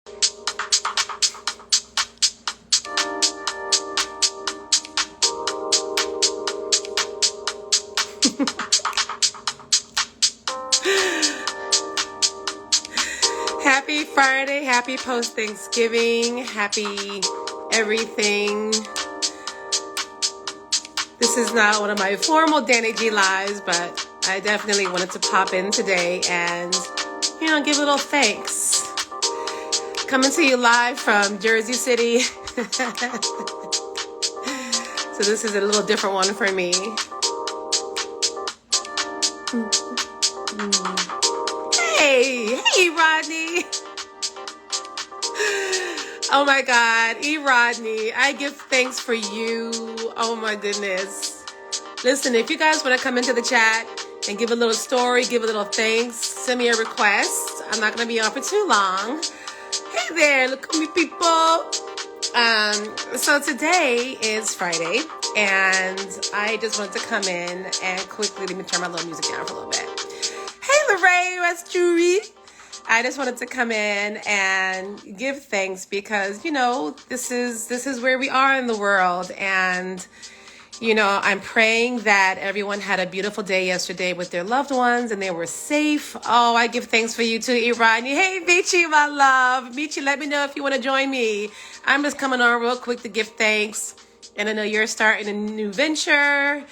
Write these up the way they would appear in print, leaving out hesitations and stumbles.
Happy Friday, happy post-Thanksgiving, happy everything. This is not one of my formal dannIGeeLives, but I definitely wanted to pop in today and, give a little thanks. Coming to you live from Jersey City. So this is a little different one for me. Hey, Rodney. Oh my God, Rodney, I give thanks for you. Oh my goodness. Listen, if you guys want to come into the chat and give a little story, give a little thanks, send me a request. I'm not going to be on for too long. Hey there, look at me, people. So today is Friday, and I just wanted to come in and quickly, let me turn my little music down for a little bit. Hey, Lorraine, that's Julie. I just wanted to come in and give thanks because, this is where we are in the world. And, I'm praying that everyone had a beautiful day yesterday with their loved ones and they were safe. Oh, I give thanks for you too, Rodney. Hey, Michi, my love. Michi, let me know if you want to join me. I'm just coming on real quick to give thanks. And I know you're starting a new venture.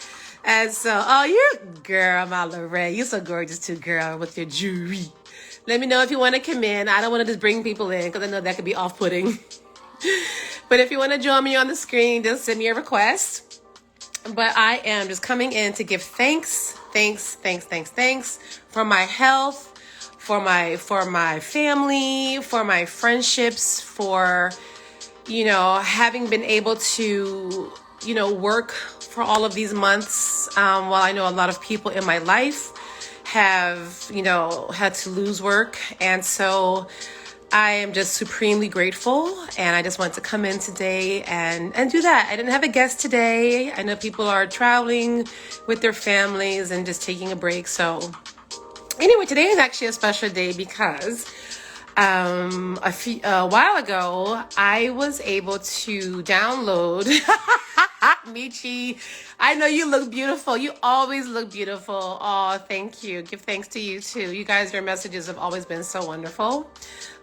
And so, you're a girl, my Lorraine. You're so gorgeous too, girl, with your jewelry. Let me know if you want to come in. I don't want to just bring people in because I know that could be off-putting. But if you want to join me on the screen, just send me a request. But I am just coming in to give thanks for my health, for my family, for my friendships, for, having been able to, work for all of these months. While I know a lot of people in my life have, had to lose work. And so I am just supremely grateful. And I just wanted to come in today and do that. I didn't have a guest today. I know people are traveling with their families and just taking a break. So anyway, today is actually a special day because a while ago, I was able to download Michi, I know you look beautiful. You always look beautiful. Oh, thank you. Give thanks to you too. You guys, your messages have always been so wonderful.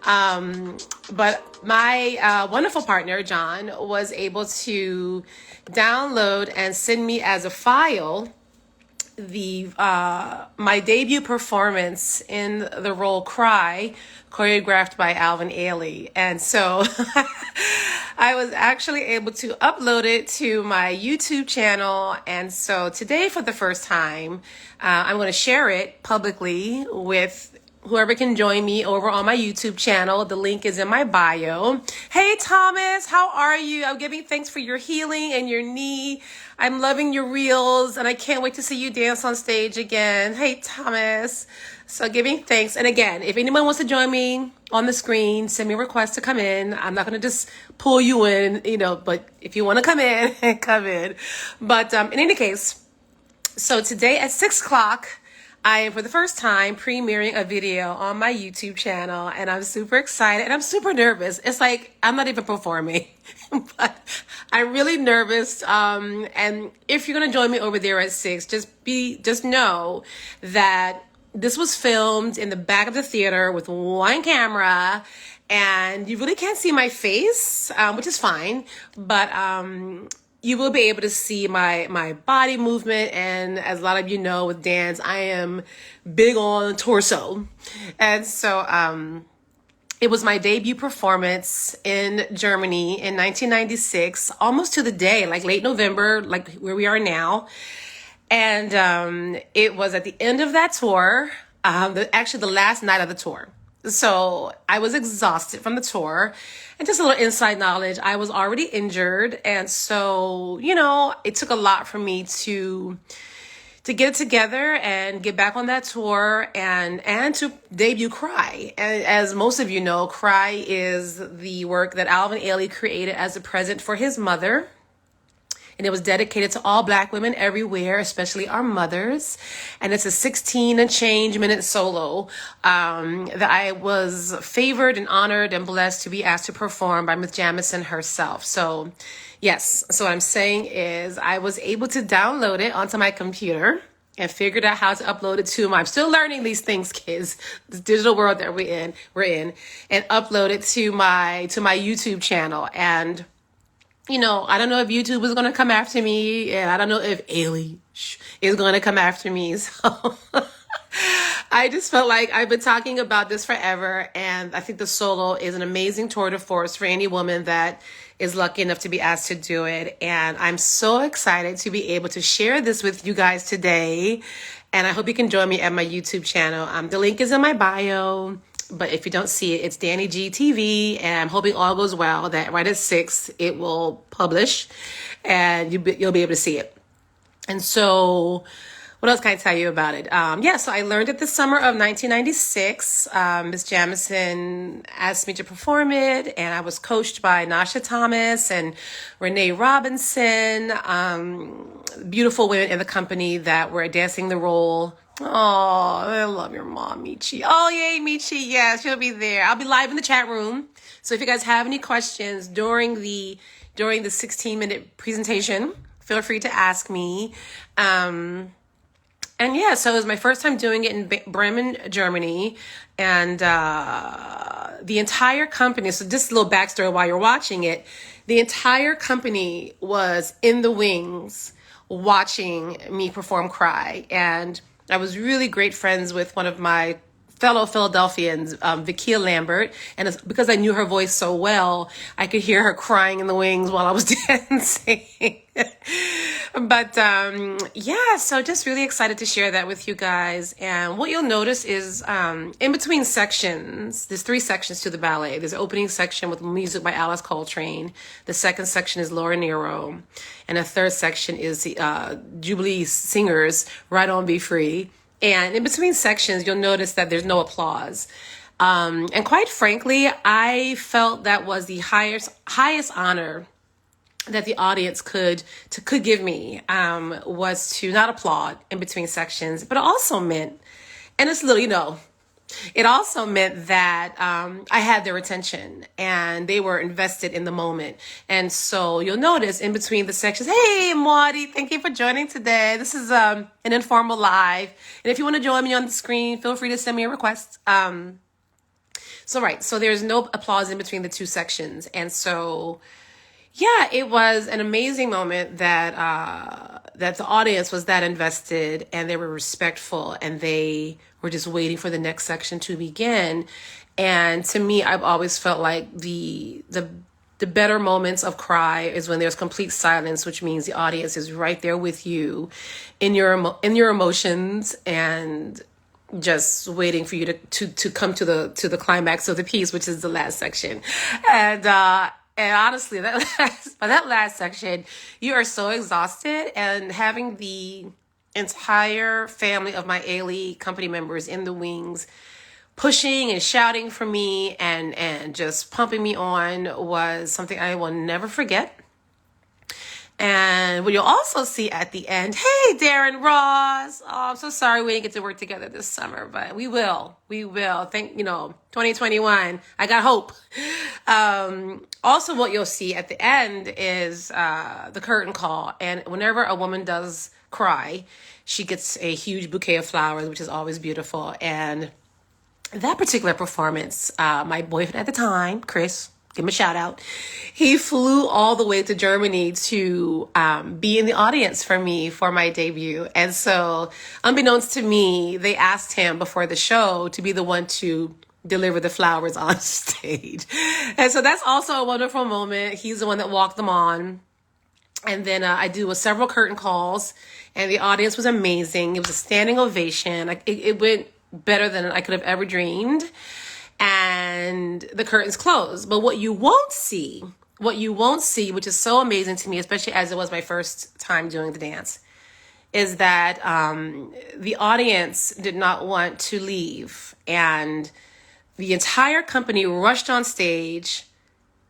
But my wonderful partner, John, was able to download and send me as a file my debut performance in the role Cry, choreographed by Alvin Ailey. And so I was actually able to upload it to my YouTube channel. And so today, for the first time, I'm going to share it publicly with whoever can join me over on my YouTube channel. The link is in my bio. Hey, Thomas, how are you? I'm giving thanks for your healing and your knee. I'm loving your reels, and I can't wait to see you dance on stage again. Hey, Thomas. So giving thanks. And again, if anyone wants to join me on the screen, send me a request to come in. I'm not going to just pull you in, but if you want to come in, come in. But in any case, so today at 6 o'clock, I am for the first time premiering a video on my YouTube channel, and I'm super excited and I'm super nervous. It's like I'm not even performing, but I'm really nervous. And if you're gonna join me over there at 6, just know that this was filmed in the back of the theater with one camera, and you really can't see my face, which is fine, but you will be able to see my body movement. And as a lot of you know, with dance, I am big on torso. And so it was my debut performance in Germany in 1996, almost to the day, like late November, like where we are now. And it was at the end of that tour, actually the last night of the tour. So I was exhausted from the tour. And just a little inside knowledge, I was already injured. And so, it took a lot for me to get it together and get back on that tour and to debut Cry. And as most of you know, Cry is the work that Alvin Ailey created as a present for his mother. and it was dedicated to all Black women everywhere, especially our mothers. And it's a 16 and change minute solo that I was favored and honored and blessed to be asked to perform by Miss Jamison herself. So yes, so what I'm saying is I was able to download it onto my computer and figured out how to upload it to I'm still learning these things, kids, this digital world that we're in, and upload it to my YouTube channel. And I don't know if YouTube is going to come after me, and I don't know if Ailey is going to come after me. So I just felt like I've been talking about this forever, and I think the solo is an amazing tour de force for any woman that is lucky enough to be asked to do it. And I'm so excited to be able to share this with you guys today. And I hope you can join me at my YouTube channel. The link is in my bio, but if you don't see it, it's dannIGeeTV. And I'm hoping all goes well, that right at 6, it will publish and you'll be able to see it. And so what else can I tell you about it? So I learned it this summer of 1996. Miss Jamison asked me to perform it, and I was coached by Nasha Thomas and Renee Robinson, beautiful women in the company that were dancing the role. Oh, I love your mom, Michi. Oh, yay, Michi. Yeah, she'll be there. I'll be live in the chat room. So if you guys have any questions during the 16-minute presentation, feel free to ask me. And yeah, so it was my first time doing it in Bremen, Germany. And the entire company, so just a little backstory while you're watching it, the entire company was in the wings watching me perform Cry. And I was really great friends with one of my fellow Philadelphians, Vikia Lambert, and it's because I knew her voice so well, I could hear her crying in the wings while I was dancing. But so just really excited to share that with you guys. And what you'll notice is in between sections, there's 3 sections to the ballet. There's an opening section with music by Alice Coltrane. The second section is Laura Nero. And the third section is the Jubilee Singers, Right On Be Free. And in between sections, you'll notice that there's no applause. And quite frankly, I felt that was the highest honor that the audience could give me, was to not applaud in between sections. But it also meant, and it's a little, it also meant that I had their attention and they were invested in the moment. And so you'll notice in between the sections, hey, Muadi, thank you for joining today. This is an informal live. And if you want to join me on the screen, feel free to send me a request. So there's no applause in between the 2 sections. And so, yeah, it was an amazing moment that the audience was that invested and they were respectful and they were just waiting for the next section to begin. And to me, I've always felt like the better moments of Cry is when there's complete silence, which means the audience is right there with you in your emotions and just waiting for you to come to the climax of the piece, which is the last section. And honestly, by that last section, you are so exhausted, and having the entire family of my Ailey company members in the wings pushing and shouting for me and just pumping me on was something I will never forget. And what you'll also see at the end, hey, Darren Ross. Oh, I'm so sorry we didn't get to work together this summer, but we will. Thank 2021. I got hope. Also, what you'll see at the end is the curtain call. And whenever a woman does Cry, she gets a huge bouquet of flowers, which is always beautiful. And that particular performance, my boyfriend at the time, Chris, give him a shout out, he flew all the way to Germany to be in the audience for me for my debut. And so, unbeknownst to me, they asked him before the show to be the one to deliver the flowers on stage. And so that's also a wonderful moment. He's the one that walked them on. And then I do several curtain calls, and the audience was amazing. It was a standing ovation. It went better than I could have ever dreamed. And the curtains closed. But what you won't see, which is so amazing to me, especially as it was my first time doing the dance, is that the audience did not want to leave. And the entire company rushed on stage,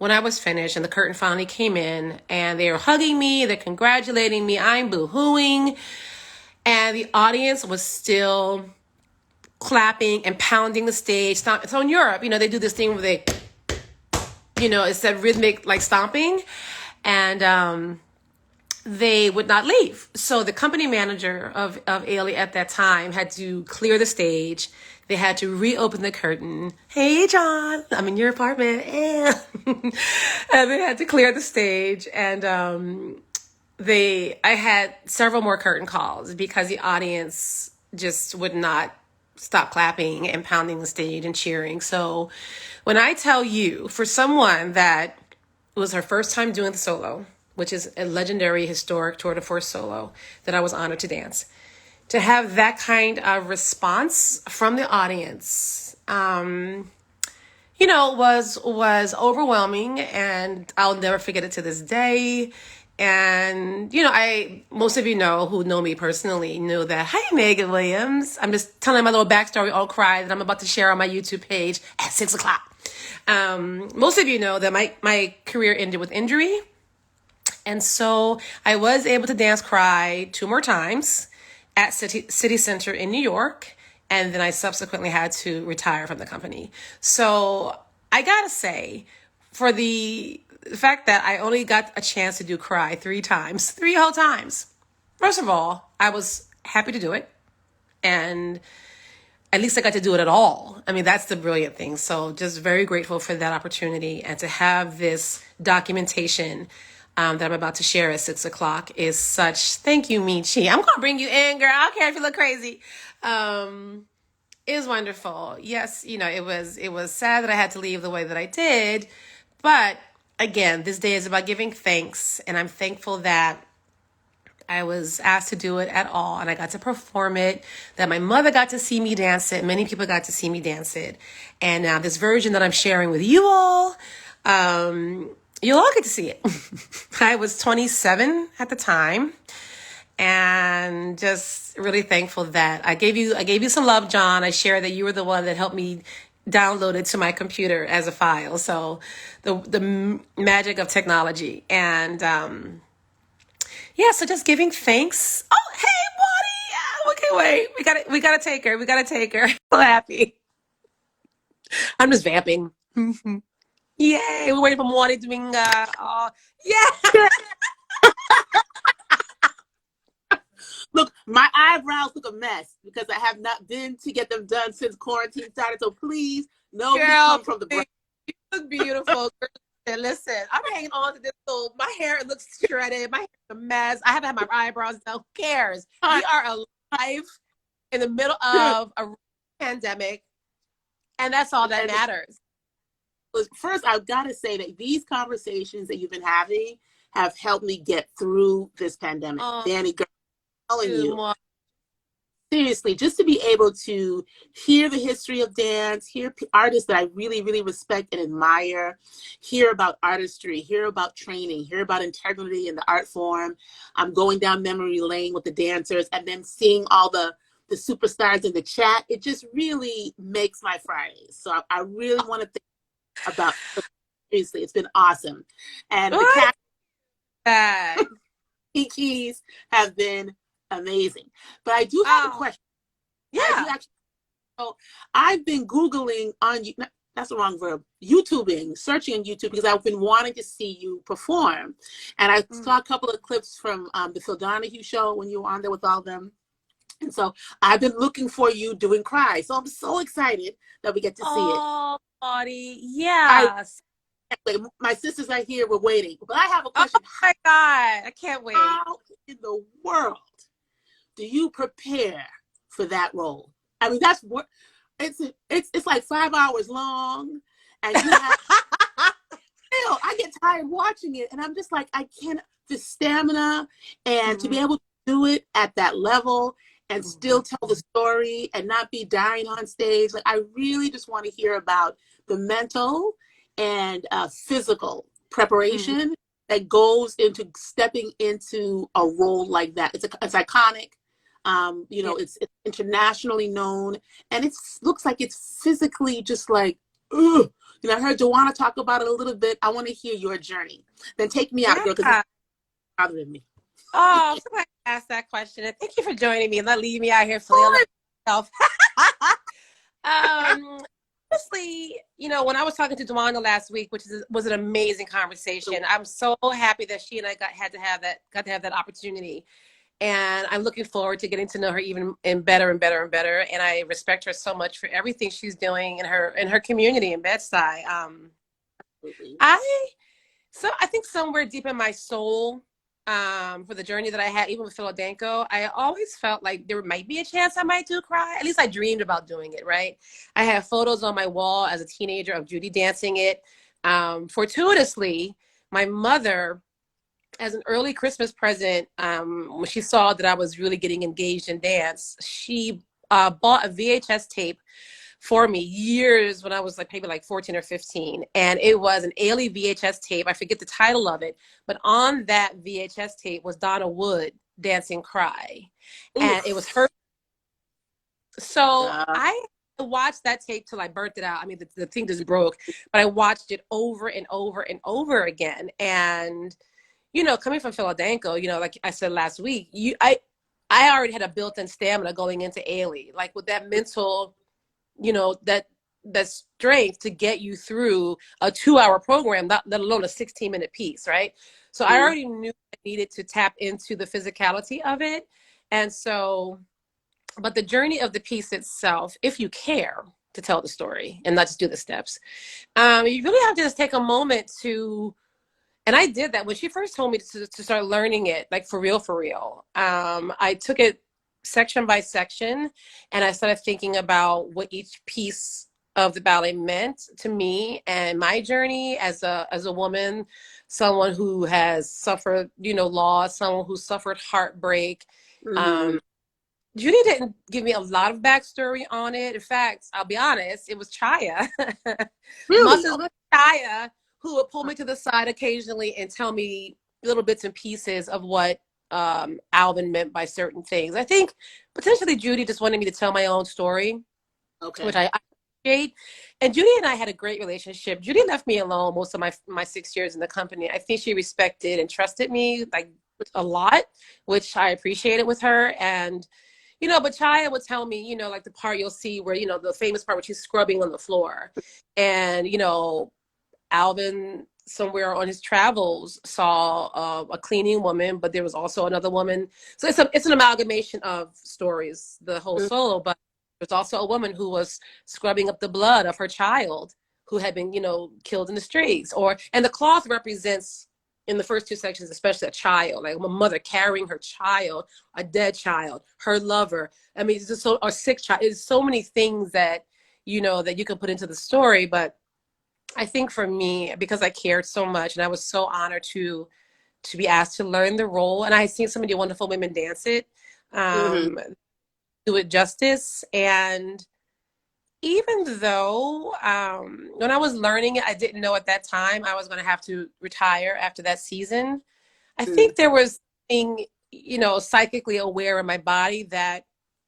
when I was finished and the curtain finally came in and they were hugging me, they're congratulating me, I'm boo-hooing, and the audience was still clapping and pounding the stage. So in Europe, they do this thing where they, it's that rhythmic like stomping, and they would not leave. So the company manager of Ailey at that time had to clear the stage. They had to reopen the curtain. Hey, John, I'm in your apartment. And they had to clear the stage. And I had several more curtain calls because the audience just would not stop clapping and pounding the stage and cheering. So when I tell you, for someone that was her first time doing the solo, which is a legendary historic tour de force solo that I was honored to dance, to have that kind of response from the audience, was overwhelming, and I'll never forget it to this day. And, most of you who know me personally know that, hi, Megan Williams. I'm just telling my little backstory, all cry, that I'm about to share on my YouTube page at 6:00. Most of you know that my career ended with injury. And so I was able to dance cry 2 more times at City Center in New York. And then I subsequently had to retire from the company. So I gotta say, for the fact that I only got a chance to do cry 3 times, 3 whole times. First of all, I was happy to do it. And at least I got to do it at all. I mean, that's the brilliant thing. So just very grateful for that opportunity, and to have this documentation that I'm about to share at 6:00 is such, thank you, Michi. I'm going to bring you in, girl. I don't care if you look crazy. Is wonderful. Yes, it was sad that I had to leave the way that I did. But again, this day is about giving thanks, and I'm thankful that I was asked to do it at all, and I got to perform it, that my mother got to see me dance it. Many people got to see me dance it. And now this version that I'm sharing with you all, you'll all get to see it. I was 27 at the time, and just really thankful that I gave you some love, John. I shared that you were the one that helped me download it to my computer as a file. So the magic of technology. And so just giving thanks. Oh, hey, Muadi. Okay, wait. We gotta take her. We gotta take her. So happy. I'm just vamping. Yay, we're waiting for Muadi DiBinga. Oh, yeah. Look, my eyebrows look a mess because I have not been to get them done since quarantine started. So please, no, come from the brain. You look beautiful. Listen, I'm hanging on to this. So my hair, it looks shredded. My hair is a mess. I haven't had my eyebrows done. Who cares? We are alive in the middle of a pandemic, and that's all that matters. First, I've got to say that these conversations that you've been having have helped me get through this pandemic. Danny, girl, I'm telling you. Seriously, just to be able to hear the history of dance, hear artists that I really, really respect and admire, hear about artistry, hear about training, hear about integrity in the art form. I'm going down memory lane with the dancers, and then seeing all the superstars in the chat. It just really makes my Fridays. So I really want to think about, seriously, it's been awesome. And the Kiki's have been amazing. But I do have a question. Yeah. So I've been Googling on you. That's the wrong verb. YouTubing, searching on YouTube, because I've been wanting to see you perform. And I saw a couple of clips from the Phil Donahue show when you were on there with all of them. And so I've been looking for you doing Cry. So I'm so excited that we get to see it. Oh, Muadi. Yes. My sisters are here. We're waiting. But I have a question. Oh, my God. I can't wait. How in the world do you prepare for that role? I mean, that's what it's like 5 hours long, and you have still, I get tired watching it, and I'm just like, I can't, the stamina and to be able to do it at that level and still tell the story and not be dying on stage. Like, I really just want to hear about the mental and physical preparation that goes into stepping into a role like that. It's iconic. It's internationally known, and it looks like it's physically just like, I heard Joanna talk about it a little bit. I want to hear your journey. Then take me out, girl, because it's bothering me. Oh, I'm so glad you asked that question. And thank you for joining me and not leaving me out here flailing myself. Honestly, when I was talking to Joanna last week, which was an amazing conversation, I'm so happy that she and I got to have that opportunity. And I'm looking forward to getting to know her even better and better and better. And I respect her so much for everything she's doing in her community in Bed-Stuy. I think somewhere deep in my soul, for the journey that I had, even with Philadelphia, I always felt like there might be a chance I might do cry. At least I dreamed about doing it, right? I have photos on my wall as a teenager of Judy dancing it. Fortuitously, my mother, as an early Christmas present, when she saw that I was really getting engaged in dance, she bought a VHS tape for me years when I was maybe 14 or 15. And it was an Ailey VHS tape. I forget the title of it, but on that VHS tape was Donna Wood dancing Cry. Oof. And it was her. So I watched that tape till I burnt it out. I mean, the thing just broke, but I watched it over and over and over again. And, coming from Philadelphia, like I said last week, I already had a built-in stamina going into Ailey, like with that mental, that strength to get you through a 2-hour program, let alone a 16-minute piece, right? So I already knew I needed to tap into the physicality of it. And so, but the journey of the piece itself, if you care to tell the story and not just do the steps, you really have to just take a moment to, and I did that when she first told me to start learning it, like for real. I took it section by section, and I started thinking about what each piece of the ballet meant to me and my journey as a woman, someone who has suffered, loss, someone who suffered heartbreak. Judy didn't give me a lot of backstory on it. In fact, I'll be honest, it was Chaya. Really? Chaya, who would pull me to the side occasionally and tell me little bits and pieces of what Alvin meant by certain things. I think potentially Judy just wanted me to tell my own story, which I appreciate. And Judy and I had a great relationship. Judy left me alone most of my 6 years in the company. I think she respected and trusted me a lot, which I appreciated with her. And but Chaya would tell me, like the part you'll see where, the famous part where she's scrubbing on the floor. And, Alvin, somewhere on his travels, saw a cleaning woman, but there was also another woman. So it's an amalgamation of stories, the whole solo, but there's also a woman who was scrubbing up the blood of her child who had been, killed in the streets. And the cloth represents, in the first two sections, especially a child, like a mother carrying her child, a dead child, her lover. I mean, it's just a sick child. It's so many things that, that you can put into the story. But I think for me, because I cared so much and I was so honored to be asked to learn the role, and I had seen so many wonderful women dance it, do it justice. And even though when I was learning it, I didn't know at that time I was going to have to retire after that season. I think there was something, psychically aware in my body that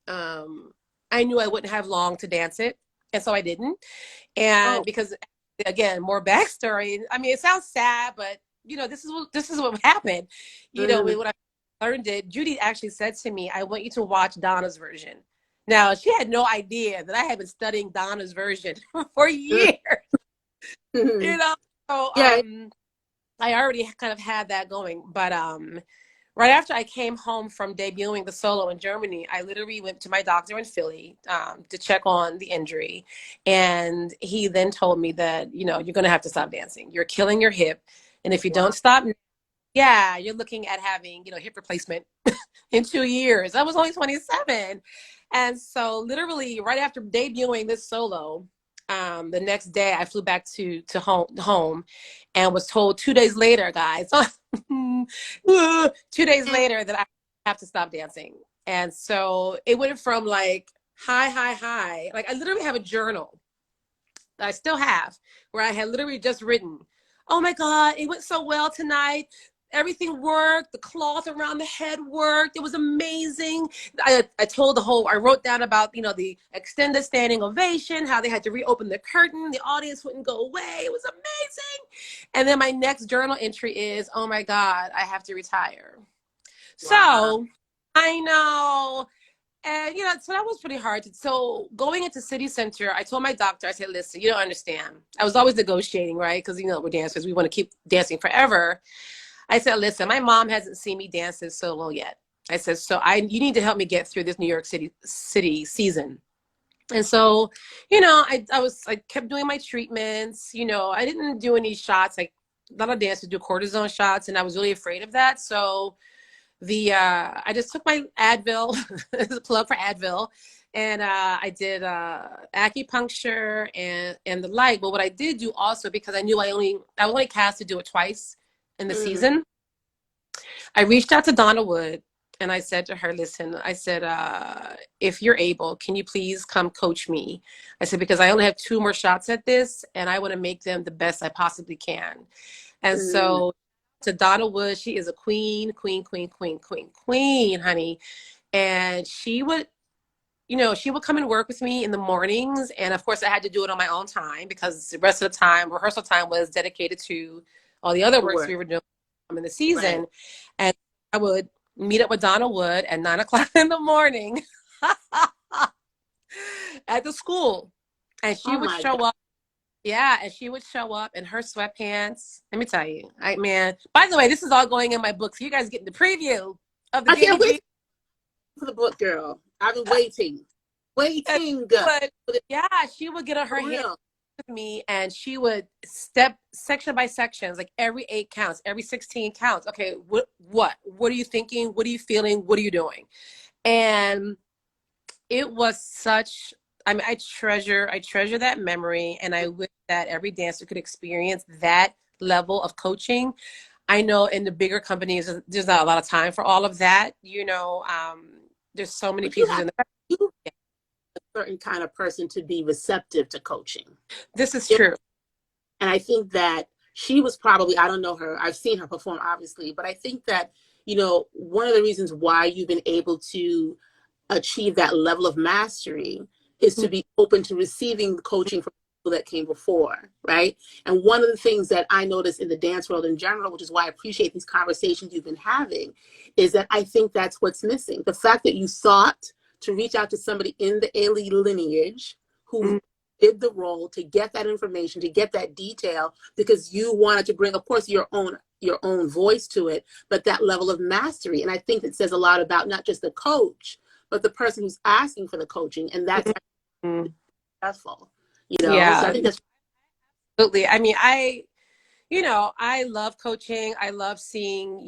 I knew I wouldn't have long to dance it. And so I didn't. And because, again, more backstory. I mean, it sounds sad, but, this is what happened. When I learned it, Judy actually said to me, I want you to watch Donna's version. Now, she had no idea that I had been studying Donna's version for years. So I already kind of had that going. But right after I came home from debuting the solo in Germany, I literally went to my doctor in Philly to check on the injury. And he then told me that, you're going to have to stop dancing. You're killing your hip. And if you don't stop, you're looking at having, hip replacement in 2 years. I was only 27. And so literally right after debuting this solo, the next day I flew back to home and was told 2 days later, guys, 2 days later that I have to stop dancing. And so it went from high. Like I literally have a journal that I still have where I had literally just written, oh my God, it went so well tonight. everything worked. The cloth around the head worked. It was amazing. I wrote down about, the extended standing ovation, how they had to reopen the curtain. The audience wouldn't go away. It was amazing. And then my next journal entry is, oh my God, I have to retire. Wow. So I know. And, so that was pretty hard. So going into City Center, I told my doctor, I said, listen, you don't understand. I was always negotiating, right? Because, we're dancers. We want to keep dancing forever. I said, listen, my mom hasn't seen me dance in solo yet. I said, so you need to help me get through this New York City season. And so, I kept doing my treatments. I didn't do any shots. Like a lot of dancers do cortisone shots, and I was really afraid of that. So I just took my Advil, the plug for Advil, and I did acupuncture and the like. But what I did do also, because I knew I was only cast to do it twice in the season, I reached out to Donna Wood and I said to her, listen, I said, if you're able, can you please come coach me? I said, because I only have 2 more shots at this and I want to make them the best I possibly can. And so to Donna Wood, she is a queen, honey. And she would come and work with me in the mornings. And of course I had to do it on my own time because the rest of the time, rehearsal time, was dedicated to all the other works we were doing in the season. Right. And I would meet up with Donna Wood at 9:00 in the morning at the school. And she would show up. Yeah, and she would show up in her sweatpants. Let me tell you, by the way, this is all going in my book, so you guys getting the preview of the I can't wait for the book, girl. I've been waiting. But yeah, she would get on her hands with me and she would step section by section, like every 8 counts, every 16 counts. Okay, what are you thinking? What are you feeling? What are you doing? And it was such, I treasure that memory, and I wish that every dancer could experience that level of coaching. I know in the bigger companies, there's not a lot of time for all of that. There's so many pieces in there. A certain kind of person to be receptive to coaching. This is true. And I think that she was probably, I don't know her, I've seen her perform obviously, but I think that, one of the reasons why you've been able to achieve that level of mastery is to be open to receiving coaching from people that came before, right? And one of the things that I notice in the dance world in general, which is why I appreciate these conversations you've been having, is that I think that's what's missing. The fact that you sought to reach out to somebody in the Ailey lineage who did the role, to get that information, to get that detail, because you wanted to bring, of course, your own voice to it, but that level of mastery. And I think it says a lot about not just the coach, but the person who's asking for the coaching. And that's successful, Yeah, so I think that's absolutely. I mean, I love coaching. I love seeing,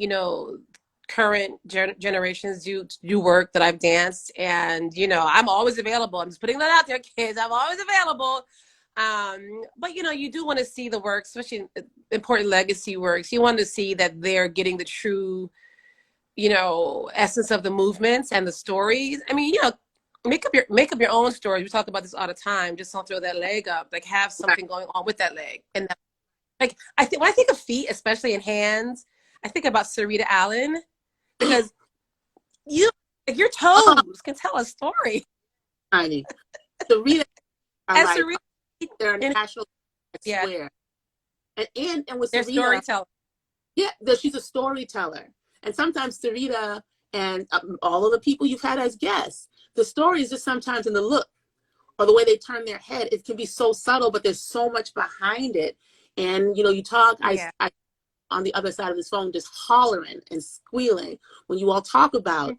current generations do work that I've danced, and I'm always available. I'm just putting that out there, kids. I'm always available. But you do want to see the work, especially important legacy works. You want to see that they're getting the true, essence of the movements and the stories. I mean, make up your own stories. We talk about this all the time. Just don't throw that leg up. Like, have something going on with that leg. And when I think of feet, especially in hands, I think about Sarita Allen, because your toes can tell a story. Honey, Sarita, they're national. I swear. And with Sarita, storyteller. Yeah, she's a storyteller. And sometimes Sarita and all of the people you've had as guests, the story is just sometimes in the look or the way they turn their head. It can be so subtle, but there's so much behind it. And, you talk, I on the other side of this phone, just hollering and squealing when you all talk about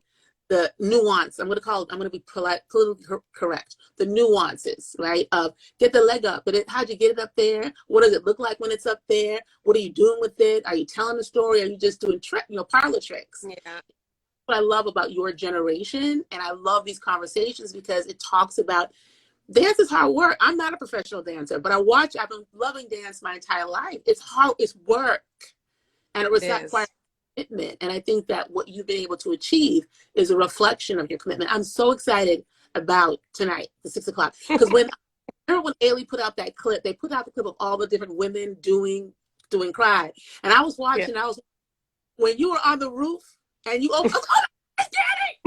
the nuance. I'm going to be politically correct. The nuances, right? Of get the leg up, but how'd you get it up there? What does it look like when it's up there? What are you doing with it? Are you telling a story? Are you just doing parlor tricks? Yeah. What I love about your generation, and I love these conversations because it talks about dance is hard work. I'm not a professional dancer, but I've been loving dance my entire life. It's hard, it's work. And it requires commitment. And I think that what you've been able to achieve is a reflection of your commitment. I'm so excited about tonight, the 6:00. Because when Ailey put out that clip, they put out the clip of all the different women doing Cry. And I was watching, when you were on the roof and you opened, oh, it's Danny!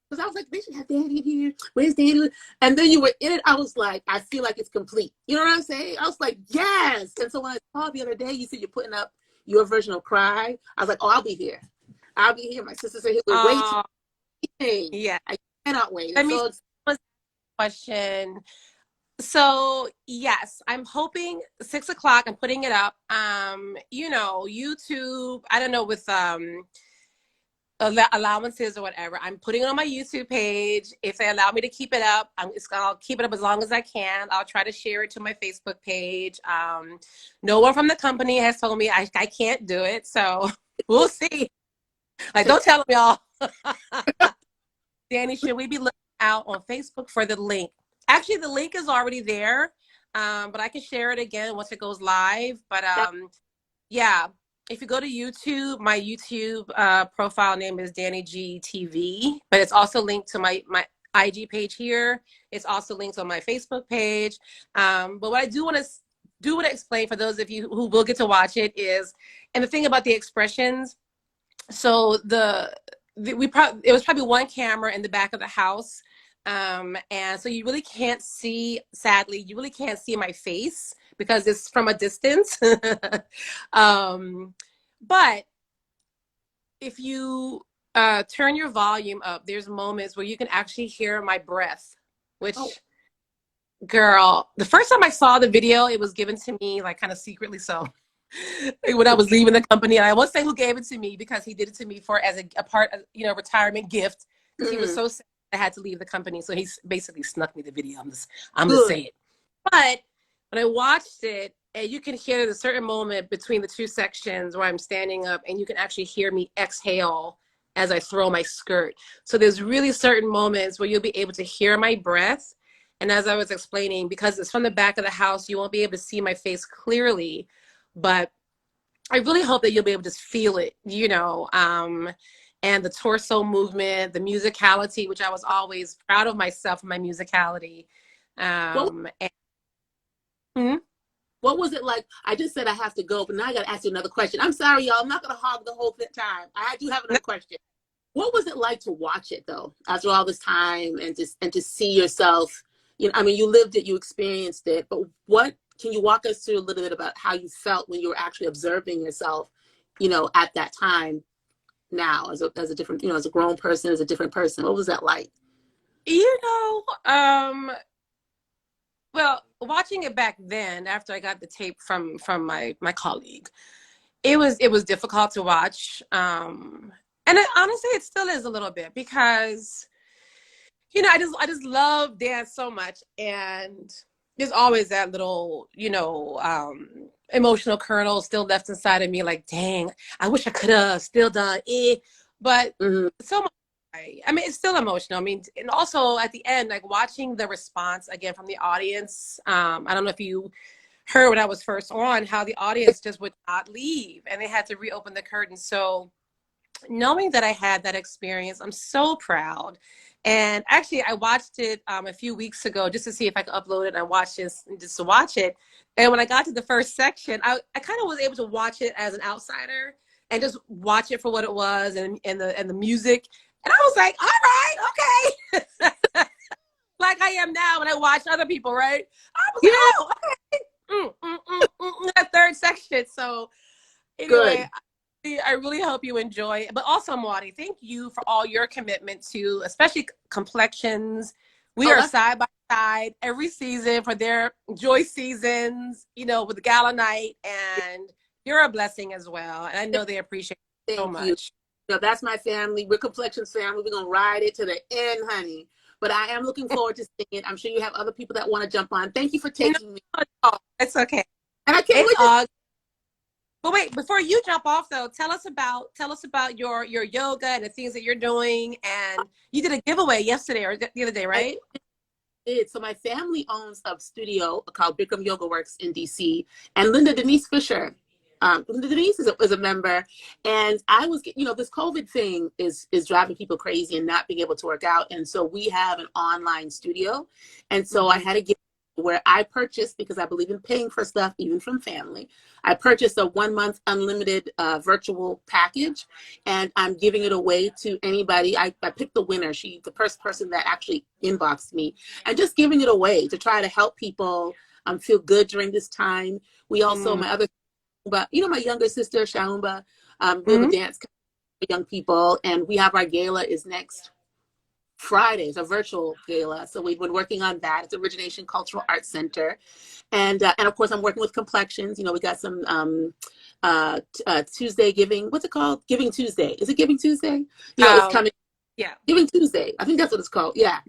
Because I was like, they should have Danny here. Where's Danny? And then you were in it. I was like, I feel like it's complete. You know what I'm saying? I was like, yes. And so when I saw the other day, you said you're putting up your version of Cry. I was like, oh, I'll be here. I'll be here. My sister said, we're waiting. Yeah. I cannot wait. Let me question. So yes, I'm hoping 6 o'clock. I'm putting it up. You know, YouTube. I don't know with allowances or whatever. I'm putting it on my YouTube page. If they allow me to keep it up, I'll keep it up as long as I can. I'll try to share it to my Facebook page. No one from the company has told me I can't do it, so we'll see. Like, don't tell them, y'all. Danny, should we be looking out on Facebook for the link? Actually, the link is already there, but I can share it again once it goes live. But yeah. If you go to YouTube, my YouTube profile name is dannIGeeTV, but it's also linked to my IG page here. It's also linked on my Facebook page. But what I do want to explain for those of you who will get to watch it is, and the thing about the expressions, so it was probably one camera in the back of the house, and so you really can't see. Sadly, you really can't see my face because it's from a distance. But if you turn your volume up, there's moments where you can actually hear my breath, which, girl, the first time I saw the video, it was given to me like kind of secretly. So when I was leaving the company, and I won't say who gave it to me because he did it to me as a part of, retirement gift, because he was so sad I had to leave the company. So he basically snuck me the video. I'm just saying it. But when I watched it, and you can hear the certain moment between the two sections where I'm standing up, and you can actually hear me exhale as I throw my skirt. So there's really certain moments where you'll be able to hear my breath. And as I was explaining, because it's from the back of the house, you won't be able to see my face clearly. But I really hope that you'll be able to feel it, and the torso movement, the musicality, which I was always proud of myself, my musicality. What was it like? I just said I have to go, but now I got to ask you another question. I'm sorry, y'all. I'm not going to hog the whole time. I do have another question. What was it like to watch it, though, after all this time, and to see yourself? I mean, you lived it, you experienced it, but can you walk us through a little bit about how you felt when you were actually observing yourself, at that time? Now, as a different, as a grown person, as a different person, what was that like? Well, watching it back then, after I got the tape from my colleague, it was difficult to watch. And honestly, it still is a little bit, because, I just love dance so much, and there's always that little, emotional kernel still left inside of me, like, dang, I wish I could have still done it. But so much. I mean, it's still emotional. I mean, and also at the end, like watching the response again from the audience. I don't know if you heard when I was first on, how the audience just would not leave, and they had to reopen the curtain. So knowing that I had that experience, I'm so proud. And actually, I watched it a few weeks ago just to see if I could upload it. I watched it just to watch it. And when I got to the first section, I kind of was able to watch it as an outsider and just watch it for what it was, and the music. And I was like, all right, okay. Like I am now when I watch other people, right? I was like, oh, okay. That third section. So anyway, I really hope you enjoy it. But also, Muadi, thank you for all your commitment to, especially complexions. We are side by side every season for their joy seasons, with the gala night. And you're a blessing as well. And I know they appreciate it so much. That's my family. We're Complexions family. We're going to ride it to the end, honey. But I am looking forward to seeing it. I'm sure you have other people that want to jump on. Thank you for taking me. It's okay. And I can't wait. But wait, before you jump off though, tell us about your yoga and the things that you're doing. And you did a giveaway yesterday or the other day, right? I did. So my family owns a studio called Bikram Yoga Works in DC, and Linda Denise Fisher. Denise is a member, and I was, this COVID thing is driving people crazy and not being able to work out. And so we have an online studio. And so I had to give where I purchased, because I believe in paying for stuff, even from family. I purchased a 1 month unlimited virtual package, and I'm giving it away to anybody. I picked the winner. She's the first person that actually inboxed me, and just giving it away to try to help people feel good during this time. We also, my other, but my younger sister, Shaumba, we have a dance for young people, and we have our gala is next Friday. It's a virtual gala. So we've been working on that. It's Origination Cultural Arts Center. And of course, I'm working with Complexions. We got some Tuesday Giving. What's it called? Giving Tuesday. Is it Giving Tuesday? It's coming. Yeah. Giving Tuesday. I think that's what it's called. Yeah.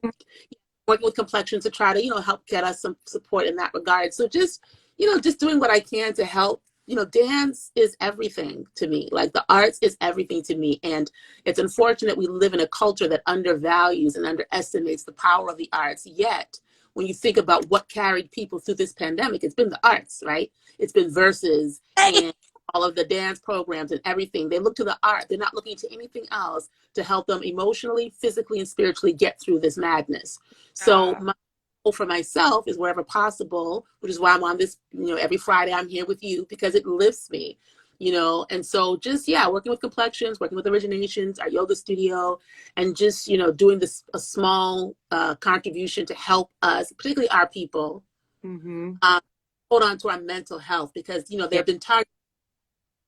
Working with Complexions to try to, help get us some support in that regard. So just doing what I can to help. Dance is everything to me. Like, the arts is everything to me. And it's unfortunate we live in a culture that undervalues and underestimates the power of the arts. Yet, when you think about what carried people through this pandemic, it's been the arts, right? It's been Verses and all of the dance programs and everything. They look to the art. They're not looking to anything else to help them emotionally, physically, and spiritually get through this madness. So my goal for myself is, wherever possible, which is why I'm on this, every Friday I'm here with you, because it lifts me, and so just, working with Complexions, working with Originations, our yoga studio, and just, doing this, a small contribution to help us, particularly our people, hold on to our mental health, because, there have been targets.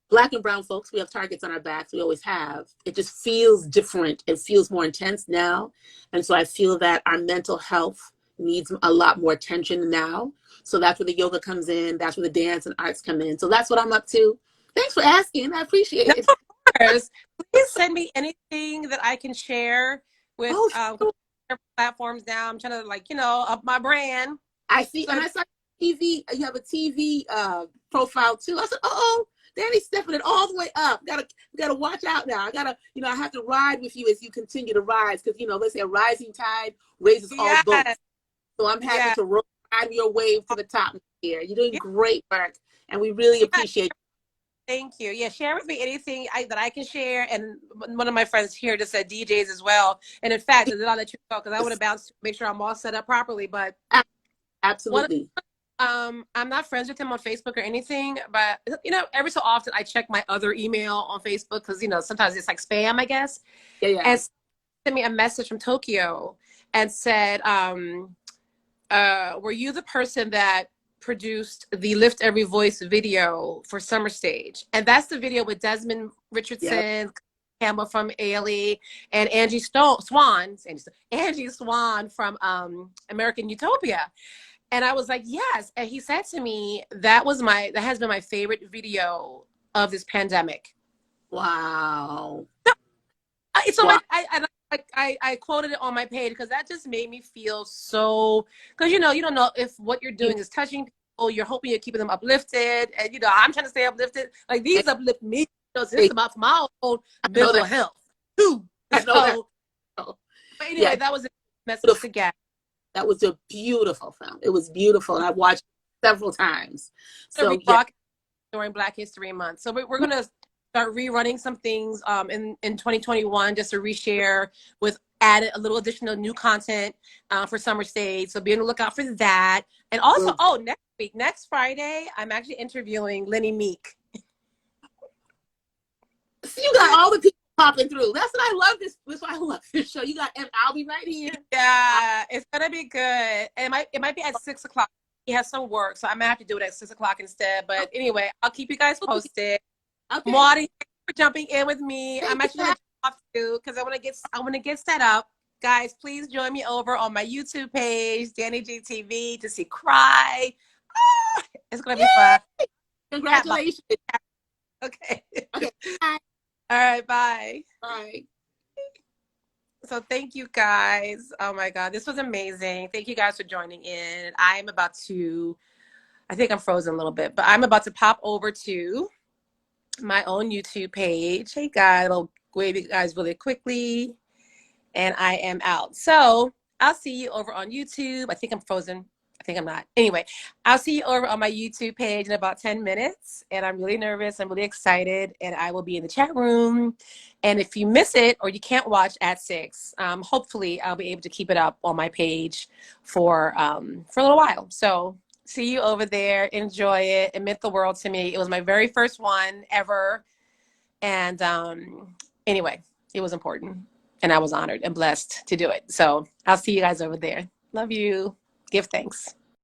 Black and brown folks, we have targets on our backs. We always have. It just feels different. It feels more intense now. And so I feel that our mental health needs a lot more attention now. So that's where the yoga comes in. That's where the dance and arts come in. So that's what I'm up to. Thanks for asking. I appreciate it. Of course. Please send me anything that I can share with platforms now. I'm trying to, up my brand. I see. And I saw TV. You have a TV profile too. I said, Danny's stepping it all the way up. Gotta watch out now. I have to ride with you as you continue to rise, because they say a rising tide raises all boats. So I'm happy to ride your wave to the top here. You're doing great work, and we really appreciate it. Thank you. Yeah, share with me anything that I can share. And one of my friends here just said DJs as well. And in fact, I'll let you go, because I want to bounce to make sure I'm all set up properly. But absolutely. I'm not friends with him on Facebook or anything, but every so often I check my other email on Facebook, because sometimes it's like spam, I guess. Yeah. And sent me a message from Tokyo and said, were you the person that produced the Lift Every Voice video for Summer Stage? And that's the video with Desmond Richardson, Campbell from Ailey, and Angie Swan from American Utopia. And I was like, yes. And he said to me, that has been my favorite video of this pandemic. Wow. So I quoted it on my page, because that just made me feel so, because you don't know if what you're doing is touching people. You're hoping you're keeping them uplifted, and I'm trying to stay uplifted. Like, these uplift me. It's about my own mental health too. But anyway, that was a message to get. That was a beautiful film. It was beautiful, and I watched it several times. So during Black History Month. So we're going to start rerunning some things in 2021, just to reshare with added a little additional new content for Summer Stage. So be on the lookout for that. And also, next Friday, I'm actually interviewing Lenny Meek. So you got all the people popping through. That's what I love That's why I love this show. You got, and I'll be right here. Yeah, it's gonna be good. And it might be at 6:00. He has some work, so I might have to do it at 6:00 instead. But anyway, I'll keep you guys posted. Okay. Muadi, thank you for jumping in with me. I'm actually gonna jump off too, because I want to get set up. Guys, please join me over on my YouTube page, dannIGeeLive, to see Cry. It's gonna be fun. Congratulations. Okay. Bye. All right, bye. Bye. So thank you guys. Oh my God, this was amazing. Thank you guys for joining in. I think I'm frozen a little bit, but I'm about to pop over to my own YouTube page. Hey guys, I'll wave you guys really quickly. And I am out. So I'll see you over on YouTube. I think I'm frozen. I think I'm not. Anyway, I'll see you over on my YouTube page in about 10 minutes. And I'm really nervous. I'm really excited. And I will be in the chat room. And if you miss it or you can't watch at 6, hopefully I'll be able to keep it up on my page for a little while. So see you over there. Enjoy it. It meant the world to me. It was my very first one ever. And anyway, it was important. And I was honored and blessed to do it. So I'll see you guys over there. Love you. Give thanks.